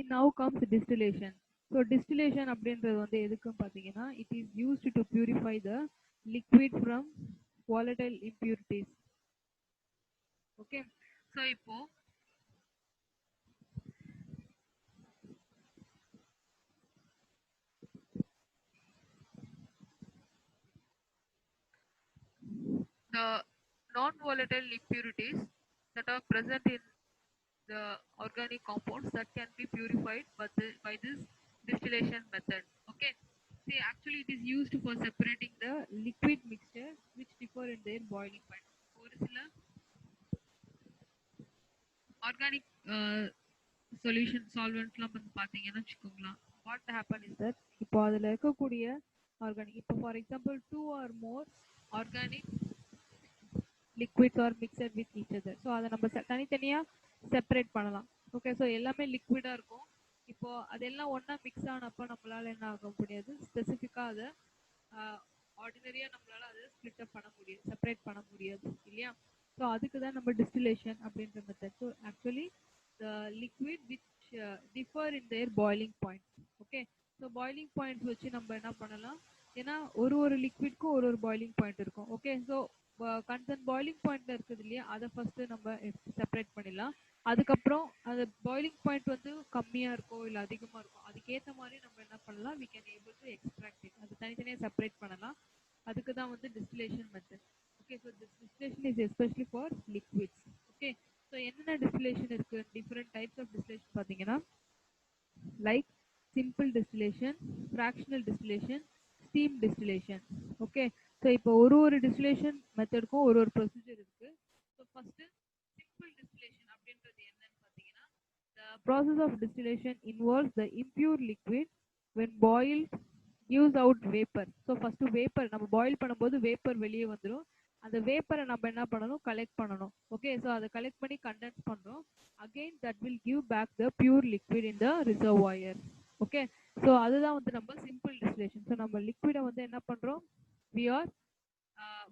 See, now comes distillation. So distillation அப்படின்றது வந்து எதுக்குன்னு பார்த்தீங்கன்னா, it is used to purify the liquid from volatile impurities. Okay. So இப்போ the non-volatile impurities that are present in the organic compounds that can be purified by this distillation method. Okay. See, actually it is used for separating the liquid mixture which differ in their boiling point. ஒரு சில organic solution solvents வந்து பார்த்தீங்கன்னா வச்சுக்கோங்களேன், what happen is that இப்போ அதில் இருக்கக்கூடிய organic, இப்போ for example 2 or more organic liquids are mixed with each other. So அதை நம்ம தனித்தனியாக செப்பரேட் பண்ணலாம். ஓகே. ஸோ எல்லாமே லிக்விடாக இருக்கும். இப்போ அதெல்லாம் ஒன்றா மிக்ஸ் ஆனப்போ நம்மளால என்ன ஆக முடியாது, ஸ்பெசிஃபிக்காக அதை ஆர்டினரியாக நம்மளால அதை ஸ்ப்ளிட் அப் பண்ண முடியாது, செப்பரேட் பண்ண முடியாது இல்லையா. ஸோ அதுக்கு தான் நம்ம டிஸ்டிலேஷன் அப்படின்ற method. So actually the liquid which differ in their boiling point. Okay. So boiling points வச்சு நம்ம என்ன பண்ணலாம், ஏன்னா ஒரு லிக்விட்க்கும் ஒரு பாய்லிங் பாயிண்ட் இருக்கும். ஓகே. ஸோ கன்சர்ன் பாய்லிங் பாயிண்ட்ல இருக்குது இல்லையா, அதை ஃபர்ஸ்ட் நம்ம செப்பரேட் பண்ணிடலாம். அதுக்கப்புறம் அந்த பாய்லிங் பாயிண்ட் வந்து கம்மியா இருக்கும் இல்லை அதிகமா இருக்கும், அதுக்கேற்ற மாதிரி நம்ம என்ன பண்ணலாம், we can able to extract it. அது தனித்தனியாக செப்பரேட் பண்ணலாம். அதுக்கு தான் வந்து distillation method. Okay. So this distillation is especially for liquids. Okay. So என்னென்ன டிஸ்டிலேஷன் இருக்கு, டிஃப்ரெண்ட் டைப்ஸ் ஆஃப் டிஸ்டிலேஷன் பார்த்தீங்கன்னா, like simple distillation, fractional distillation, steam distillation. Okay. So இப்போ ஒரு டிஸ்டிலேஷன் மெத்தடுக்கும் ஒரு ப்ரொசீஜர் இருக்கு. ஸோ ஃபர்ஸ்ட் சிம்பிள் டிஸ்டிலேஷன் அப்படின்றது என்னன்னு பார்த்தீங்கன்னா, the process of distillation involves the impure liquid when boiled gives out vapor. So first vapour நம்ம boil பண்ணும்போது vapour வெளியே வந்துடும். அந்த வேப்பரை நம்ம என்ன பண்ணணும், கலெக்ட் பண்ணணும். ஓகே. ஸோ அதை கலெக்ட் பண்ணி கண்டென்ஸ் பண்ணுறோம். Again that will give back the pure liquid in the reservoir. Okay. So அதுதான் வந்து நம்ம சிம்பிள் டிஸ்டிலேஷன். ஸோ நம்ம லிக்விடை வந்து என்ன பண்ணுறோம், வி ஆர்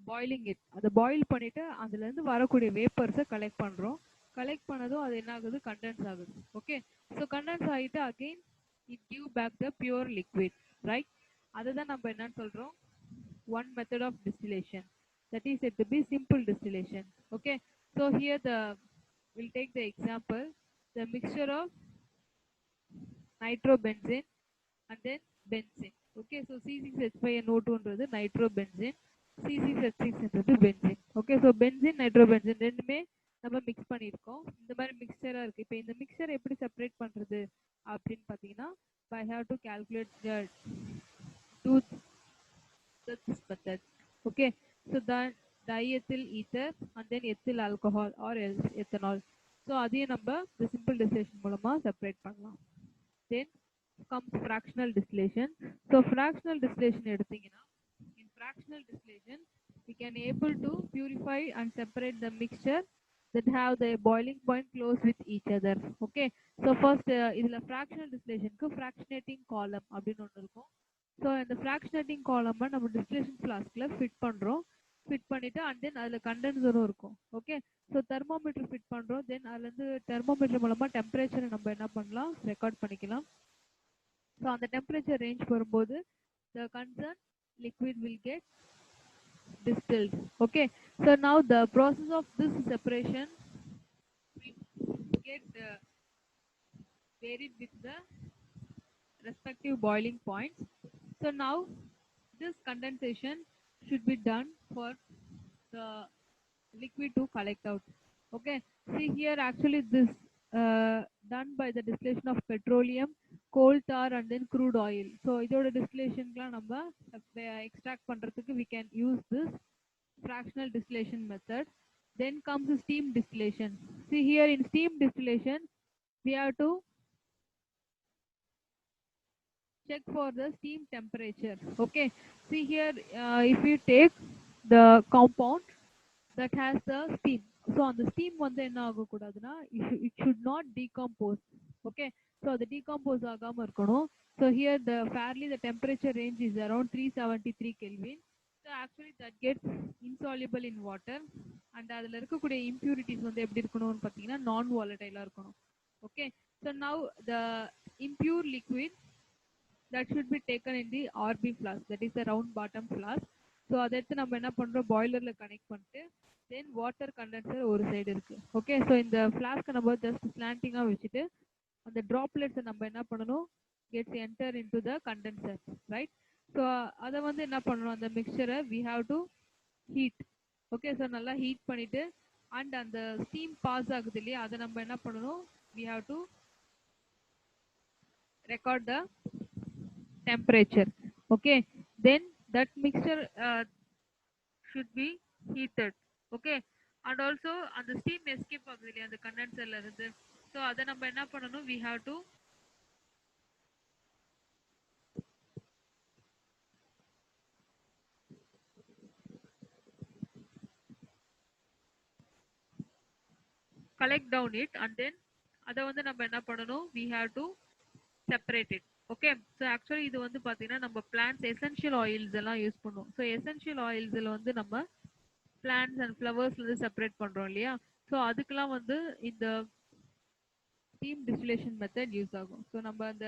பாயிலிங் இட். அதை பாயில் பண்ணிட்டு அதுலேருந்து வரக்கூடிய வேப்பர்ஸை கலெக்ட் பண்ணுறோம். கலெக்ட் பண்ணதும் அது என்ன ஆகுது, கண்டென்ஸ் ஆகுது. ஓகே. ஸோ கண்டென்ஸ் ஆகிட்டு again it give back the pure liquid, right. அதுதான் நம்ம என்னன்னு சொல்கிறோம், one method of distillation, that is said to be simple distillation. Okay. So here we'll take the example, the mixture of nitrobenzene and then benzene. Okay. So C6H5NO2 ன்றது nitrobenzene, C6H6 ன்றது benzene. Okay. So benzene nitrobenzene ரெண்டுமே நம்ம mix பண்ணியிருக்கோம். இந்த மாதிரி மிக்சரா இருக்கு. இப்போ இந்த மிக்சர் எப்படி செப்பரேட் பண்றது அப்படின்னு பார்த்தீங்கன்னா, I have to calculate this method. Okay. So then diethyl ether and then ethyl alcohol or ethanol. So அதையும் நம்ம the simple distillation மூலமா செப்பரேட் பண்ணலாம். Then comes fractional distillation. So fractional distillation எடுத்தீங்கன்னா, in fractional distillation we can able to purify and separate the mixture that have the boiling point close with each other. Okay. So first இதுல fractional distillationக்கு fractionating column அப்படின்னு ஒன்று இருக்கும். So இந்த ஃப்ராக்ஷனேட்டிங் காலமை நம்ம distillation ஃப்ளாஸ்கில் fit பண்ணுறோம். Fit பண்ணிவிட்டு and then அதில் கண்டென்சரும் இருக்கும். ஓகே. ஸோ தெர்மோமீட்டர் ஃபிட் பண்ணுறோம். தென் அதுலேருந்து தெர்மோமீட்டர் மூலமாக டெம்பரேச்சரை நம்ம என்ன பண்ணலாம், ரெக்கார்ட் பண்ணிக்கலாம். ஸோ அந்த டெம்பரேச்சர் ரேஞ்ச் வரும்போது the concerned liquid will get distilled. Okay. So now the process of this separation will get varied with the respective boiling points. So now this condensation should be done for the liquid to collect out. Okay. See here actually this done by the distillation of petroleum, coal tar and then crude oil. So இதோட distillationலாம் நம்ம extract பண்றதுக்கு we can use this fractional distillation method. Then comes steam distillation. See here in steam distillation we have to check for the steam temperature. Okay. See here if you take the compound that has the steam, so on the steam வந்து என்ன ஆகக்கூடாதுன்னா, it should not decompose. Okay. So அது decompose ஆகாம இருக்கணும். So here the temperature range is around 373 Kelvin. So actually that gets insoluble in water and அதில் இருக்கக்கூடிய impurities வந்து எப்படி இருக்கணும்னு பார்த்தீங்கன்னா நான் volatile இருக்கணும். Okay. So now the impure liquid that should be taken in the RB flask, that is a round bottom flask. So அதை எடுத்து நம்ம என்ன பண்ணுறோம், பாய்லரில் கனெக்ட் பண்ணிட்டு தென் வாட்டர் கண்டென்சர் ஒரு சைடு இருக்குது. ஓகே, ஸோ இந்த ஃப்ளாஸ்க்கை நம்ம ஜஸ்ட் ஸ்லாண்டிங்காக வச்சுட்டு அந்த ட்ராப்லெட்ஸை நம்ம என்ன பண்ணணும், gets enter into the condenser, right? So அதை வந்து என்ன பண்ணணும், அந்த மிக்சரை we have to heat. Okay, so நல்லா ஹீட் பண்ணிவிட்டு அண்ட் அந்த ஸ்டீம் பாஸ் ஆகுது இல்லையா, அதை நம்ம என்ன பண்ணணும், we have to record the temperature. Okay, then that mixture should be heated. Okay, and also and the steam escape ஆகுது இல்லையா அந்த கண்டென்சர்ல இருந்து, ஸோ அதை நம்ம என்ன பண்ணணும், we have to collect down it and then அதை வந்து நம்ம என்ன பண்ணணும், we have to separate it. Okay, so actually இது வந்து பார்த்தீங்கன்னா நம்ம பிளான்ஸ் எசென்ஷியல் ஆயில்ஸ் எல்லாம் யூஸ் பண்ணுவோம். ஸோ எசென்ஷியல் ஆயில்ஸில் வந்து நம்ம பிளான்ஸ் அண்ட் ஃப்ளவர்ஸ்லேருந்து செப்பரேட் பண்ணுறோம் இல்லையா, ஸோ அதுக்கெல்லாம் வந்து இந்த ஸ்டீம் டிஸ்டிலேஷன் மெத்தட் யூஸ் ஆகும். ஸோ நம்ம அந்த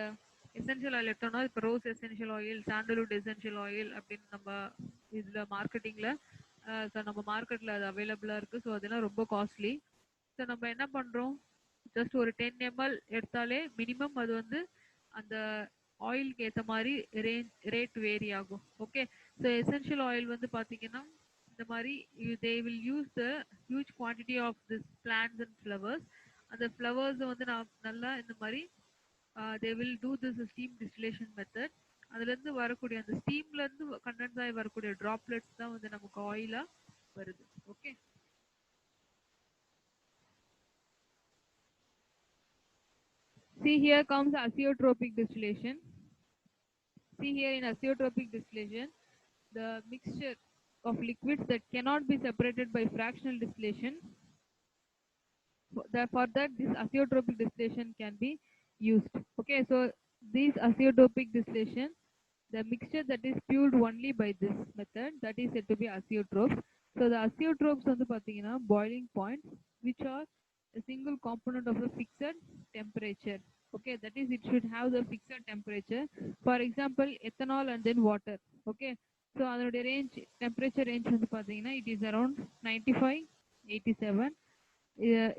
எசென்ஷியல் ஆயில் எடுத்தோம்னா இப்போ rose essential oil, sandalwood essential oil அப்படின்னு நம்ம இதில் மார்க்கெட்டிங்கில் ஸோ நம்ம மார்க்கெட்டில் அது அவைலபிளாக இருக்குது. ஸோ அதெல்லாம் ரொம்ப காஸ்ட்லி. ஸோ நம்ம என்ன பண்ணுறோம், ஜஸ்ட் ஒரு 10 ml எடுத்தாலே மினிமம் அது வந்து அந்த ஆயிலுக்கு ஏற்ற மாதிரி ரேட் வேரி ஆகும். ஓகே, ஸோ எசென்ஷியல் ஆயில் வந்து பார்த்தீங்கன்னா இந்த மாதிரி they will use the huge quantity of this plants and flowers. அந்த ஃப்ளவர்ஸை வந்து நான் நல்லா இந்த மாதிரி they will do this steam distillation method. அதுலேருந்து வரக்கூடிய அந்த ஸ்டீம்லேருந்து கண்டென்ஸ் ஆகி வரக்கூடிய ட்ராப்லெட்ஸ் தான் வந்து நமக்கு ஆயிலாக வருது. Okay, see here comes azeotropic distillation. See here in azeotropic distillation, the mixture of liquids that cannot be separated by fractional distillation. For that, this azeotropic distillation can be used. Okay, so this azeotropic distillation, the mixture that is pured only by this method, that is said to be azeotropes. So the azeotropes on the pathina boiling points, which are a single component of a fixed temperature. Okay, that is it should have the fixed temperature. For example, ethanol and then water. Okay, so the range temperature range on the pathina, it is around 95-87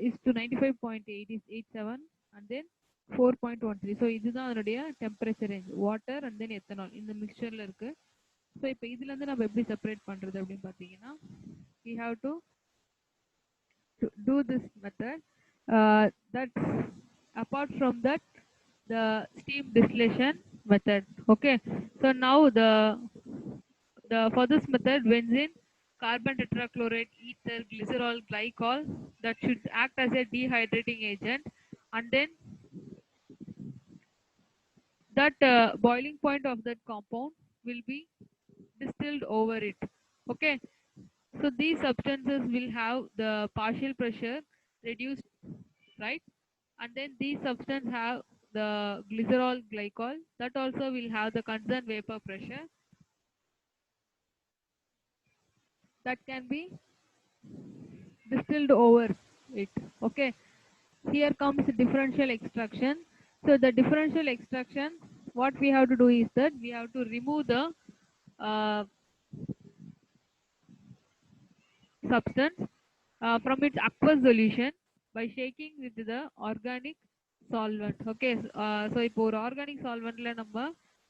is to 95.87 and then 4.13. So இதுதான் அதனுடைய temperature range, water and then ethanol இந்த மிக்சரில் இருக்குது. So இப்போ இதுலேருந்து நம்ம எப்படி separate பண்ணுறது அப்படின்னு பார்த்தீங்கன்னா, we have to do this method. That's apart from that, the steam distillation method. Okay, so now for this method, benzene, carbon tetrachloride, ether, glycerol, glycol, that should act as a dehydrating agent, and then that boiling point of that compound will be distilled over it. Okay, so these substances will have the partial pressure reduced, right? And then these substances have the glycerol, glycol, that also will have the concerned vapor pressure that can be distilled over it. Okay, here comes differential extraction. So the differential extraction, what we have to do is that we have to remove the substance from its aqueous solution by shaking with the organic solvent. Okay, so இப்போ ஒரு organic சால்வெண்ட்ல நம்ம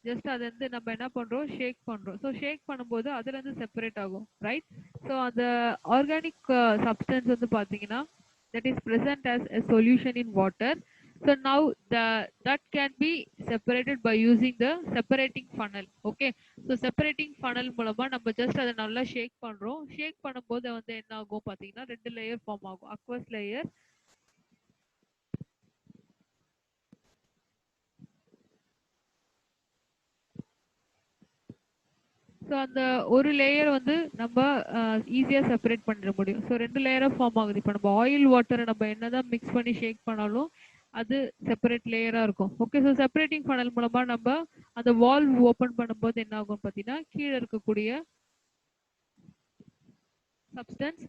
just அதை வந்து நம்ம என்ன பண்றோம், ஷேக் பண்றோம். So ஷேக் பண்ணும்போது அதுல இருந்து செப்பரேட் ஆகும், ரைட்? ஸோ அந்த ஆர்கானிக் சப்ஸ்டன்ஸ் வந்து பாத்தீங்கன்னா that is present as a solution in water. So now that can be separated by using the separating funnel. Okay, so separating funnel மூலமா நம்ம ஜஸ்ட் அதை நல்லா ஷேக் பண்றோம். ஷேக் பண்ணும்போது வந்து என்ன ஆகும் பாத்தீங்கன்னா, 2 லேயர் ஃபார்ம் ஆகும், அக்வஸ் லேயர். ஸோ அந்த ஒரு லேயர் வந்து நம்ம ஈஸியாக செப்பரேட் பண்ணிட முடியும். ஸோ 2 லேயராக ஃபார்ம் ஆகுது. இப்போ நம்ம ஆயில் வாட்டரை நம்ம என்னதான் மிக்ஸ் பண்ணி ஷேக் பண்ணாலும் அது செப்பரேட் லேயராக இருக்கும். ஓகே, ஸோ செப்பரேட்டிங் ஃபனல் மூலமாக நம்ம அந்த வால்வ் ஓப்பன் பண்ணும்போது என்ன ஆகும் பார்த்தீங்கன்னா, கீழே இருக்கக்கூடிய சப்ஸ்டன்ஸ்